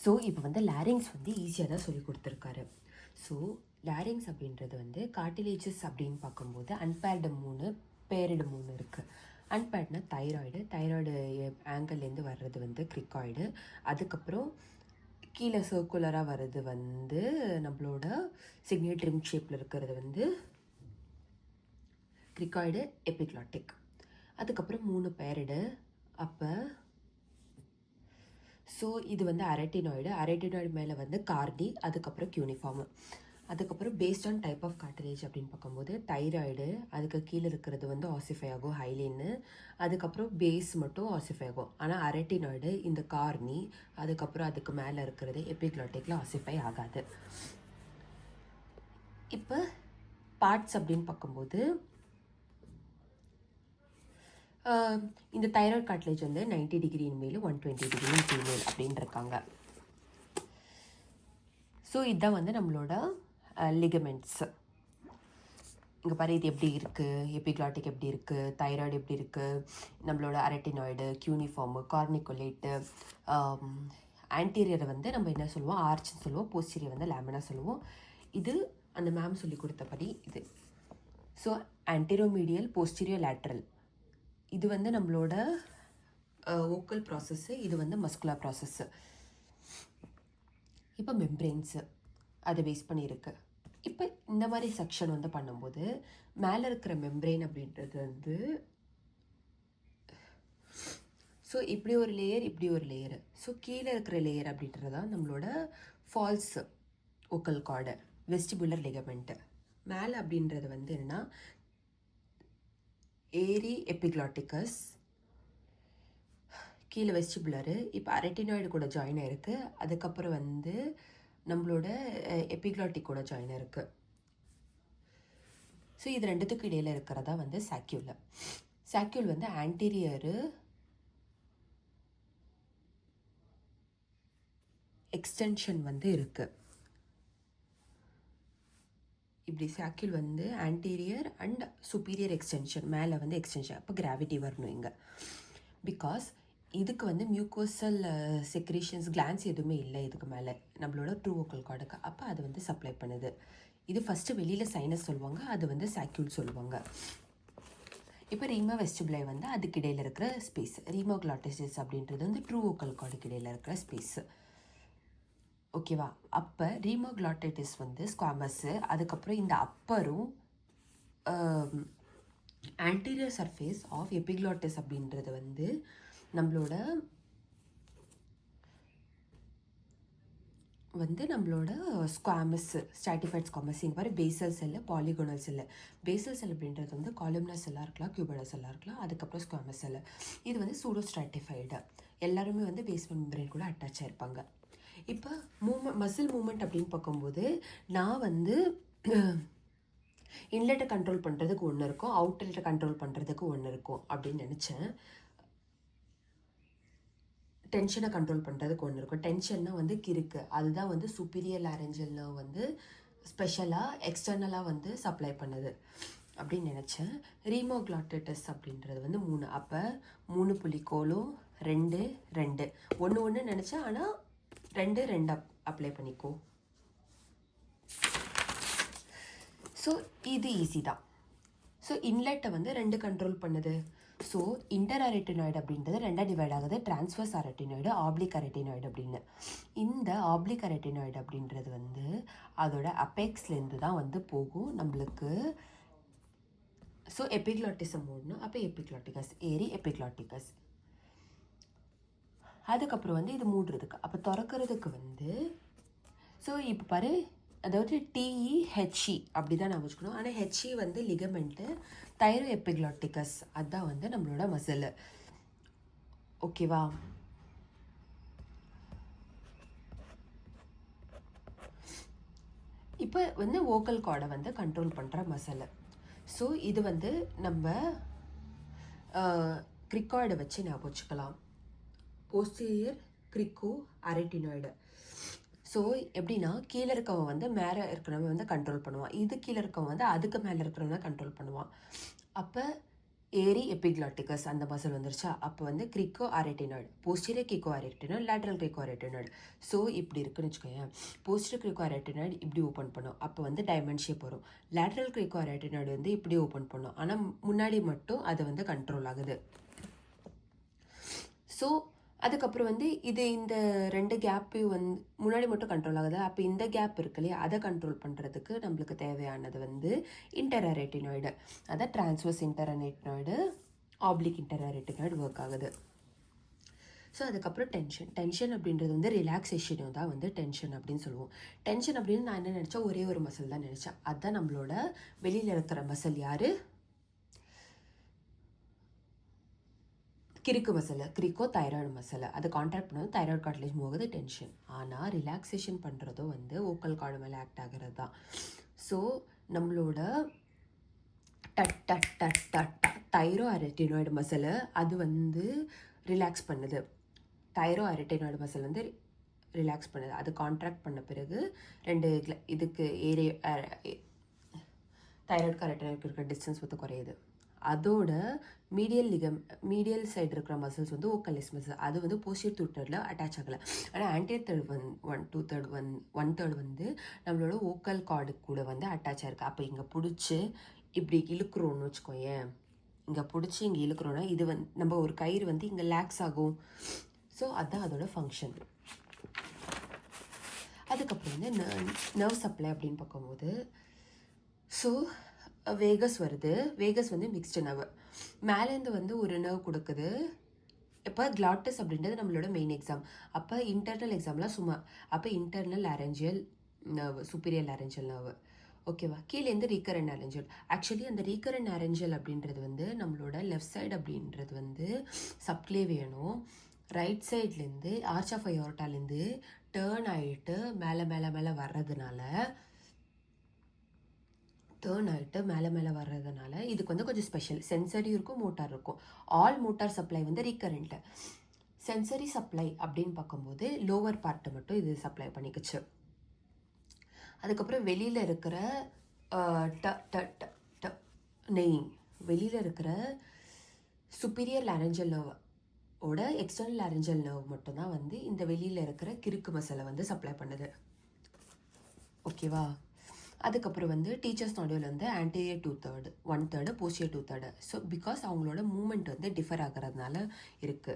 So இப்போ வந்து larynx வந்து ஈஸியாக தான் சொல்லி கொடுத்துருக்காரு. ஸோ லாரிங்ஸ் அப்படின்றது வந்து கார்டிலேஜஸ் அப்படின்னு பார்க்கும்போது அன்பேர்டு 3, பேர்டு 3 இருக்குது. அன்பேர்ட்னா தைராய்டு ஆங்கிள்லேருந்து வர்றது வந்து கிரிக்காய்டு. அதுக்கப்புறம் கீழே சர்க்குலராக வர்றது வந்து நம்மளோட சிக்னேட் ரிங் ஷேப்பில் இருக்கிறது வந்து கிரிக்காய்டு எபிக்ளாட்டிக். அதுக்கப்புறம் 3 பேரிடு. அப்போ ஸோ இது வந்து அரட்டினாய்டு மேலே வந்து கார்டி, அதுக்கப்புறம் கியூனிஃபார்மு. அதுக்கப்புறம் based on type of cartilage அப்படின்னு பார்க்கும்போது தைராய்டு, அதுக்கு கீழே இருக்கிறது வந்து ஆசிஃபை ஆகும் ஹைலின்னு, அதுக்கப்புறம் பேஸ் மட்டும் ஆசிஃபை ஆகும். ஆனால் அரட்டினாய்டு இந்த கார்னி, அதுக்கப்புறம் அதுக்கு மேலே இருக்கிறது எபிக்ளாட்டிக்கில் ஆசிஃபை ஆகாது. இப்போ பார்ட்ஸ் அப்படின்னு பார்க்கும்போது இந்த தைராய்டு கார்ட்லேஜ் வந்து 90 டிகிரி மேல் 120 டிகிரி ஃபீமேல் அப்படின்னு இருக்காங்க. ஸோ இதுதான் வந்து நம்மளோட லிகமெண்ட்ஸ். இங்கே பாரு, இது எப்படி இருக்குது, எபிக்ளாட்டிக் எப்படி இருக்குது, தைராய்டு எப்படி இருக்குது, நம்மளோட அரட்டினாய்டு, கியூனிஃபார்மு, கார்னிகுலேட்டு, ஆன்டீரியரை வந்து நம்ம என்ன சொல்லுவோம், ஆர்ச்னு சொல்லுவோம், போஸ்டீரியர் வந்து லேமினா சொல்லுவோம். இது அந்த மேம் சொல்லி கொடுத்தபடி இது. ஸோ ஆன்டீரோமீடியல், போஸ்டீரியர், லேட்ரல், இது வந்து நம்மளோட ஓக்கல் ப்ராசஸ்ஸு, இது வந்து மஸ்குலர் ப்ராசஸ்ஸு. இப்போ மெம்ப்ரெயின்ஸு அதை பேஸ் பண்ணியிருக்கு. இப்போ இந்த மாதிரி செக்ஷன் வந்து பண்ணும்போது மேலே இருக்கிற மெம்ப்ரெயின் அப்படின்றது வந்து ஸோ இப்படி ஒரு லேயர், இப்படி ஒரு லேயரு. ஸோ கீழே இருக்கிற லேயர் அப்படின்றது தான் நம்மளோட ஃபால்ஸ் ஓக்கல் கார்டு, வெஸ்டிபுலர் லிகமெண்ட்டு. மேலே அப்படின்றது வந்து என்னென்னா ஏரி எபிக்ளாட்டிகஸ், கீழே வெஸ்டிபுலரு. இப்போ அரட்டினாய்டு கூட ஜாயின் ஆயிருக்கு. அதுக்கப்புறம் வந்து நம்மளோட எபிக்ளாட்டிக் கூட ஜாயின் ஆயிருக்கு. ஸோ இது ரெண்டுத்துக்கு இடையில் இருக்கிறதா வந்து சாக்யூல். சாக்யூல் வந்து ஆன்டீரியரு எக்ஸ்டென்ஷன் வந்து இருக்குது. இப்படி சாக்யூல் வந்து ஆன்டீரியர் அண்ட் சுப்பீரியர் எக்ஸ்டென்ஷன், மேலே வந்து எக்ஸ்டென்ஷன். அப்போ கிராவிட்டி வரணும் இங்கே. பிகாஸ் இதுக்கு வந்து மியூக்கோசல் செக்ரேஷன்ஸ் கிளான்ஸ் எதுவுமே இல்லை இதுக்கு மேலே நம்மளோட ட்ரூ ஓக்கல் கார்டுக்கு. அப்போ அது வந்து சப்ளை பண்ணுது. இது ஃபஸ்ட்டு வெளியில் சைனஸ் சொல்லுவாங்க, அது வந்து சாக்யூல் சொல்லுவாங்க. இப்போ ரீமா வெஸ்டிபுலை வந்து அதுக்கு இடையில் இருக்கிற ஸ்பேஸ். ரீமோக்ளாட்டிசிஸ் அப்படின்றது வந்து ட்ரூ ஓக்கல் கார்டுக்கு இடையில் இருக்கிற ஸ்பேஸு. ஓகேவா? அப்போ ரீமோக்ளாட்டிட்டிஸ் வந்து ஸ்குவாமஸ்ஸு. அதுக்கப்புறம் இந்த அப்பரும் ஆன்டீரியர் சர்ஃபேஸ் ஆஃப் எபிக்ளாட்டிஸ் அப்படின்றது வந்து நம்மளோட ஸ்குவாமஸ், ஸ்ட்ராட்டிஃபைட் ஸ்குவாமஸ். இங்கே பாரு, basal cell, polygonal cell. Basal cell அப்படின்றது வந்து காலம்னர் செல்லாக இருக்கலாம், கியூபடல் செல்லாக இருக்கலாம். அதுக்கப்புறம் ஸ்குவாமஸ் செல்லு, இது வந்து சூடோ ஸ்ட்ராட்டிஃபைடு. எல்லாருமே வந்து பேஸ்மெண்ட் மெம்பரேன் கூட அட்டாச் ஆகிருப்பாங்க. இப்போ மசில் மூமெண்ட் அப்படின்னு பார்க்கும்போது நான் வந்து இன்லெட்டை கண்ட்ரோல் பண்ணுறதுக்கு ஒன்று இருக்கும், அவுட்லெட்டை கண்ட்ரோல் பண்ணுறதுக்கு ஒன்று இருக்கும் அப்படின்னு நினச்சேன். டென்ஷனை கண்ட்ரோல் பண்ணுறதுக்கு ஒன்று இருக்கும். டென்ஷன்னா வந்து கிறுக்கு, அதுதான் வந்து சுப்பீரியர் லாரஞ்சல் நர்வ் வந்து ஸ்பெஷலாக எக்ஸ்டர்னலாக வந்து சப்ளை பண்ணுது அப்படின்னு நினச்சேன். ரீமோக்ளாட்டிட்டிஸ் அப்படின்றது வந்து 3. அப்போ 3 புள்ளிக்கோளும் 2 2 1 நினச்சேன். ஆனால் 2 2 அப்ளை பண்ணிக்கோ. ஸோ இது ஈஸி தான். ஸோ இன்லெட்டை வந்து 2 கண்ட்ரோல் பண்ணுது. ஸோ இன்டர் அரட்டினாய்டு அப்படின்றது 2 டிவைட் ஆகுது, டிரான்ஸ்வர்ஸ் அரட்டினாய்டு, ஆப்ளிக் அரட்டினாய்டு அப்படின்னு. இந்த ஆப்ளிக் அரட்டினாய்டு அப்படின்றது வந்து அதோட அப்பெக்ஸ்லேருந்து தான் வந்து போகும் நம்மளுக்கு. ஸோ எபிக்ளாட்டிசம் ஓடணும். அப்போ எபிக்ளாட்டிகஸ், ஏரி எபிக்ளாட்டிகஸ். அதுக்கப்புறம் வந்து இது மூடுறதுக்கு, அப்போ திறக்கிறதுக்கு வந்து ஸோ இப்போ பாரு, அதாவது டிஇஹெச்இ அப்படி தான் நான் வச்சுக்கணும். ஆனால் ஹெச்இ வந்து லிகமெண்ட்டு, தைரோ எபிக்ளாட்டிகஸ் அதுதான் வந்து நம்மளோட மசில். ஓகேவா? இப்போ வந்து ஓக்கல் கார்டை வந்து கண்ட்ரோல் பண்ணுற மசில். ஸோ இது வந்து நம்ம கிரிக்காய்டை வச்சு ஞாபகம் வச்சுக்கலாம். போஸ்டீரியர் கிரிக்கோ அரட்டினாய்டு. ஸோ எப்படின்னா கீழே இருக்கவன் வந்து மேலே இருக்கிறவன் வந்து கண்ட்ரோல் பண்ணுவான், இது கீழே இருக்கவன் வந்து அதுக்கு மேலே இருக்கிறவன் கண்ட்ரோல் பண்ணுவான். அப்போ ஏரி எபிக்ளாட்டிகஸ் அந்த மசில் வந்துருச்சா, அப்போ வந்து cricoarytenoid, posterior cricoarytenoid, lateral cricoarytenoid. So இப்படி இருக்குன்னு வச்சுக்கோங்க. போஸ்டீரியர் கிரிக்கோ அரேட்டினாய்டு இப்படி ஓப்பன் பண்ணும், அப்போ வந்து டைமண்ட் ஷேப் வரும். லேட்ரல் கிரிக்கோ அரேட்டினாய்டு வந்து இப்படி ஓப்பன் பண்ணும், ஆனால் முன்னாடி மட்டும் அது வந்து கண்ட்ரோல் ஆகுது. ஸோ அதுக்கப்புறம் வந்து இது இந்த 2 கேப்பையும் வந்து முன்னாடி மட்டும் கண்ட்ரோல் ஆகுது. அப்போ இந்த கேப் இருக்கு இல்லையா, அதை கண்ட்ரோல் பண்ணுறதுக்கு நம்மளுக்கு தேவையானது வந்து இன்டர்அரேட்டினாய்டு, அதான் டிரான்ஸ்வர்ஸ் இன்டர்அரேட்டினாய்டு, ஆப்ளிக் இன்டர்அரேட்டினாய்டு ஒர்க் ஆகுது. ஸோ அதுக்கப்புறம் டென்ஷன் அப்படின்றது வந்து ரிலாக்ஸேஷனும் தான் வந்து டென்ஷன் அப்படின்னு சொல்லுவோம். டென்ஷன் அப்படின்னு நான் என்ன நினச்சேன், ஒரே ஒரு மசில் தான் நினச்சேன். அதுதான் நம்மளோட வெளியில் இருக்கிற மசில் யார், கிறுக்கு மசில், கிரிக்கோ தைராய்டு மசில். அதை கான்ட்ராக்ட் பண்ணது தைராய்டு கார்ட்லேஜ் மூவ் ஆகுது டென்ஷன். ஆனால் ரிலாக்ஸேஷன் பண்ணுறதும் வந்து ஓக்கல் கார்டு மேலே ஆக்ட் ஆகிறது தான். ஸோ நம்மளோட தைரோ அரேட்டினாய்டு மசில் அது வந்து ரிலாக்ஸ் பண்ணுது. தைரோ அரேட்டினாய்டு மசில் வந்து ரிலாக்ஸ் பண்ணுது. அது கான்ட்ராக்ட் பண்ண பிறகு 2 இதுக்கு தைராய்டு அரேட்டினாய்டுக்கு இருக்கிற டிஸ்டன்ஸ் வந்து குறையுது. அதோட மீடியல் சைடு இருக்கிற மசில்ஸ் வந்து ஓக்கலிஸ் மசில், அது வந்து போஸ்டீரியர் 2/3 அட்டாச் ஆகலை. ஆனால் ஆன்டீரியர் தேர்ட் 1/3 வந்து நம்மளோட ஓக்கல் கார்டு கூட வந்து அட்டாச் ஆயிருக்கு. அப்போ இங்கே பிடிச்சி இப்படி இழுக்கிறோன்னு வச்சுக்கோயேன், இங்கே பிடிச்சி இங்கே இழுக்கிறோன்னா இது வந்து நம்ம ஒரு கயிறு வந்து இங்கே லேக்ஸ் ஆகும். ஸோ அதுதான் அதோட ஃபங்க்ஷன். அதுக்கப்புறம் வந்து நர்வ் சப்ளை அப்படின்னு பார்க்கும்போது, ஸோ வேகஸ் வருது. வேகஸ் வந்து மிக்ஸ்டு நர்வ், மேலேருந்து வந்து ஒரு நர்வ் கொடுக்குது. இப்போ கிளாட்டஸ் அப்படின்றது நம்மளோட மெயின் எக்ஸாம். அப்போ இன்டர்னல் எக்ஸாம்லாம் சும்மா, அப்போ internal laryngeal nerve, superior laryngeal nerve, ஓகேவா. கீழேருந்து ரீகரண்ட் நாரஞ்சியல். ஆக்சுவலி அந்த ரீகரண்ட் நாரஞ்சியல் அப்படின்றது வந்து நம்மளோட லெஃப்ட் சைடு அப்படின்றது வந்து சப்க்ளேவியனும், ரைட் சைட்லேருந்து ஆர்ச் ஆஃப் அயோர்ட்டாலேருந்து டேர்ன் ஆகிட்டு மேலே மேலே மேலே வர்றதுனால இதுக்கு வந்து கொஞ்சம் ஸ்பெஷல். சென்சரி இருக்கும், மோட்டார் இருக்கும். ஆல் மோட்டார் சப்ளை வந்து ரீகரண்ட்டு. சென்சரி சப்ளை அப்படின்னு பார்க்கும்போது லோவர் பார்ட்டை மட்டும் இது சப்ளை பண்ணிக்கிச்சு. அதுக்கப்புறம் வெளியில் இருக்கிற வெளியில் இருக்கிற சுப்பீரியர் லாரஞ்சல் நர்வ் ஓட எக்ஸ்டர்னல் லாரஞ்சல் நர்வ் மட்டும்தான் வந்து இந்த வெளியில் இருக்கிற கிறுக்கு மசிலை வந்து சப்ளை பண்ணுது, ஓகேவா. அதுக்கப்புறம் வந்து டீச்சர்ஸ் நாடியூல் வந்து ஆன்டீரியர் 2/3, 1/3, போஸ்டீரியர் 2/3. ஸோ பிகாஸ் அவங்களோட மூமெண்ட் வந்து டிஃபர் ஆகிறதுனால இருக்குது.